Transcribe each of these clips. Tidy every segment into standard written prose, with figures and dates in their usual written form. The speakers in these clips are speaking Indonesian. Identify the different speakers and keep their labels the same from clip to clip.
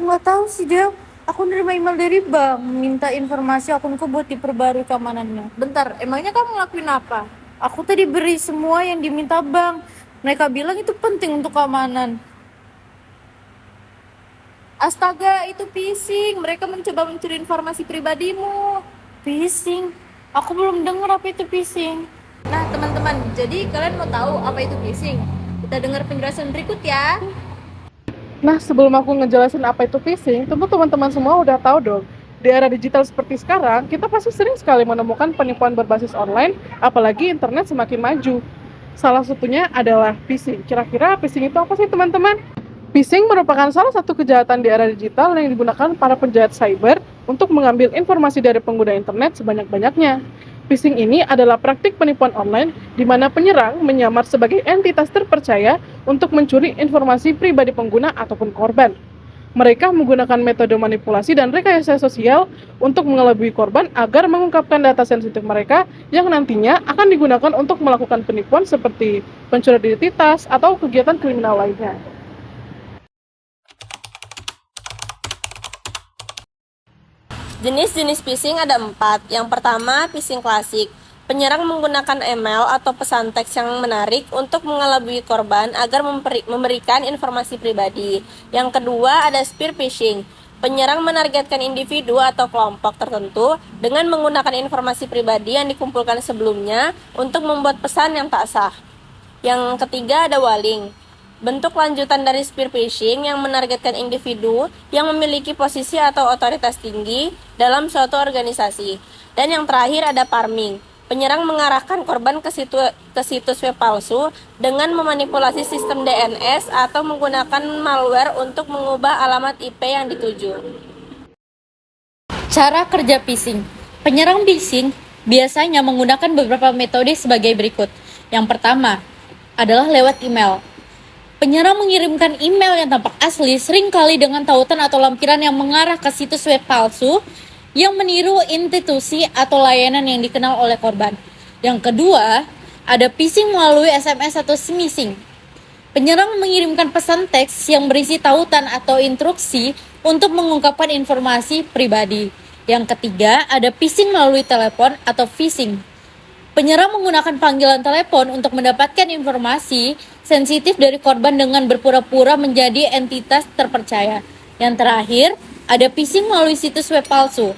Speaker 1: Nggak tahu sih Del. Aku nerima email dari bank, minta informasi akunku buat diperbarui keamanannya. Bentar, emangnya kamu ngelakuin apa? Aku tadi beri semua yang diminta bank. Mereka bilang itu penting untuk keamanan. Astaga, itu phishing. Mereka mencoba mencuri informasi pribadimu. Phishing? Aku belum dengar apa itu phishing. Nah, teman-teman, jadi kalian mau tahu apa itu phishing? Kita dengar penjelasan berikut ya.
Speaker 2: Nah, sebelum aku ngejelasin apa itu phishing, tentu teman-teman semua udah tahu dong. Di era digital seperti sekarang, kita pasti sering sekali menemukan penipuan berbasis online, apalagi internet semakin maju. Salah satunya adalah phishing. Kira-kira phishing itu apa sih, teman-teman? Phishing merupakan salah satu kejahatan di era digital yang digunakan para penjahat cyber untuk mengambil informasi dari pengguna internet sebanyak-banyaknya. Phishing ini adalah praktik penipuan online di mana penyerang menyamar sebagai entitas terpercaya untuk mencuri informasi pribadi pengguna ataupun korban. Mereka menggunakan metode manipulasi dan rekayasa sosial untuk mengelabui korban agar mengungkapkan data sensitif mereka yang nantinya akan digunakan untuk melakukan penipuan seperti pencurian identitas atau kegiatan kriminal lainnya.
Speaker 3: Jenis-jenis phishing ada 4. Yang pertama, phishing klasik. Penyerang menggunakan email atau pesan teks yang menarik untuk mengelabui korban agar memberikan informasi pribadi. Yang kedua, ada spear phishing. Penyerang menargetkan individu atau kelompok tertentu dengan menggunakan informasi pribadi yang dikumpulkan sebelumnya untuk membuat pesan yang tak sah. Yang ketiga, ada walling. Bentuk lanjutan dari spear phishing yang menargetkan individu yang memiliki posisi atau otoritas tinggi dalam suatu organisasi. Dan yang terakhir ada farming. Penyerang mengarahkan korban ke situs web palsu dengan memanipulasi sistem DNS atau menggunakan malware untuk mengubah alamat IP yang dituju.
Speaker 1: Cara kerja phishing. Penyerang phishing biasanya menggunakan beberapa metode sebagai berikut. Yang pertama adalah lewat email. Penyerang mengirimkan email yang tampak asli seringkali dengan tautan atau lampiran yang mengarah ke situs web palsu yang meniru institusi atau layanan yang dikenal oleh korban. Yang kedua, ada phishing melalui SMS atau smishing. Penyerang mengirimkan pesan teks yang berisi tautan atau instruksi untuk mengungkapkan informasi pribadi. Yang ketiga, ada phishing melalui telepon atau phishing. Penyerang menggunakan panggilan telepon untuk mendapatkan informasi sensitif dari korban dengan berpura-pura menjadi entitas terpercaya. Yang terakhir, ada phishing melalui situs web palsu.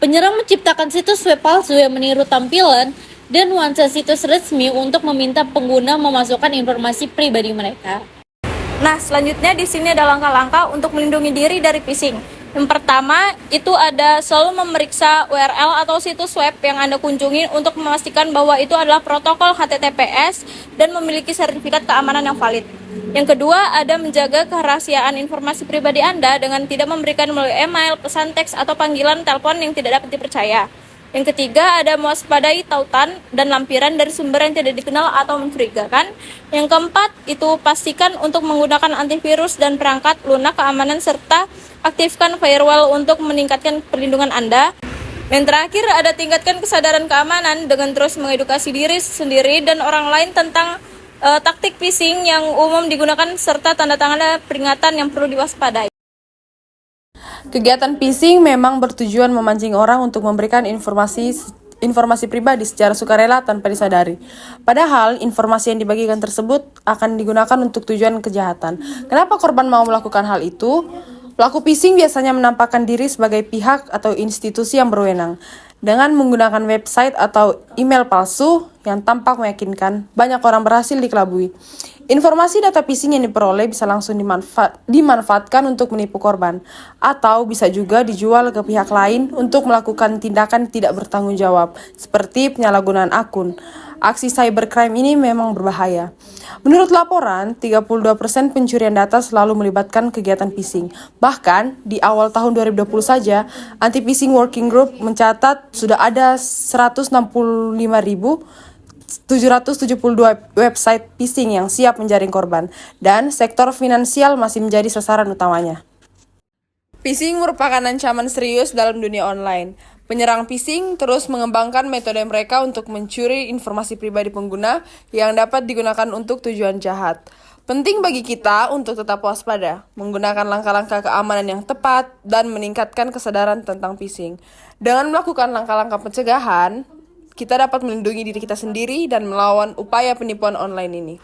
Speaker 1: Penyerang menciptakan situs web palsu yang meniru tampilan dan nuansa situs resmi untuk meminta pengguna memasukkan informasi pribadi mereka. Nah, selanjutnya di sini ada langkah-langkah untuk melindungi diri dari phishing. Yang pertama, itu ada selalu memeriksa URL atau situs web yang Anda kunjungi untuk memastikan bahwa itu adalah protokol HTTPS dan memiliki sertifikat keamanan yang valid. Yang kedua, ada menjaga kerahasiaan informasi pribadi Anda dengan tidak memberikan melalui email, pesan teks, atau panggilan telepon yang tidak dapat dipercaya. Yang ketiga, ada mewaspadai tautan dan lampiran dari sumber yang tidak dikenal atau mencurigakan. Yang keempat, itu pastikan untuk menggunakan antivirus dan perangkat lunak keamanan serta aktifkan firewall untuk meningkatkan perlindungan Anda. Yang terakhir, ada tingkatkan kesadaran keamanan dengan terus mengedukasi diri sendiri dan orang lain tentang taktik phishing yang umum digunakan serta tanda tangan peringatan yang perlu diwaspadai.
Speaker 3: Kegiatan phishing memang bertujuan memancing orang untuk memberikan informasi pribadi secara sukarela tanpa disadari. Padahal, informasi yang dibagikan tersebut akan digunakan untuk tujuan kejahatan. Kenapa korban mau melakukan hal itu? Pelaku phishing biasanya menampakkan diri sebagai pihak atau institusi yang berwenang. Dengan menggunakan website atau email palsu yang tampak meyakinkan, banyak orang berhasil dikelabui. Informasi data phishing yang diperoleh bisa langsung dimanfaatkan untuk menipu korban, atau bisa juga dijual ke pihak lain untuk melakukan tindakan tidak bertanggung jawab, seperti penyalahgunaan akun. Aksi cybercrime ini memang berbahaya. Menurut laporan, 32% pencurian data selalu melibatkan kegiatan phishing. Bahkan, di awal tahun 2020 saja, Anti-Phishing Working Group mencatat sudah ada 165.772 website phishing yang siap menjaring korban, dan sektor finansial masih menjadi sasaran utamanya. Phishing merupakan ancaman serius dalam dunia online. Penyerang phishing terus mengembangkan metode mereka untuk mencuri informasi pribadi pengguna yang dapat digunakan untuk tujuan jahat. Penting bagi kita untuk tetap waspada, menggunakan langkah-langkah keamanan yang tepat, dan meningkatkan kesadaran tentang phishing. Dengan melakukan langkah-langkah pencegahan, kita dapat melindungi diri kita sendiri dan melawan upaya penipuan online ini.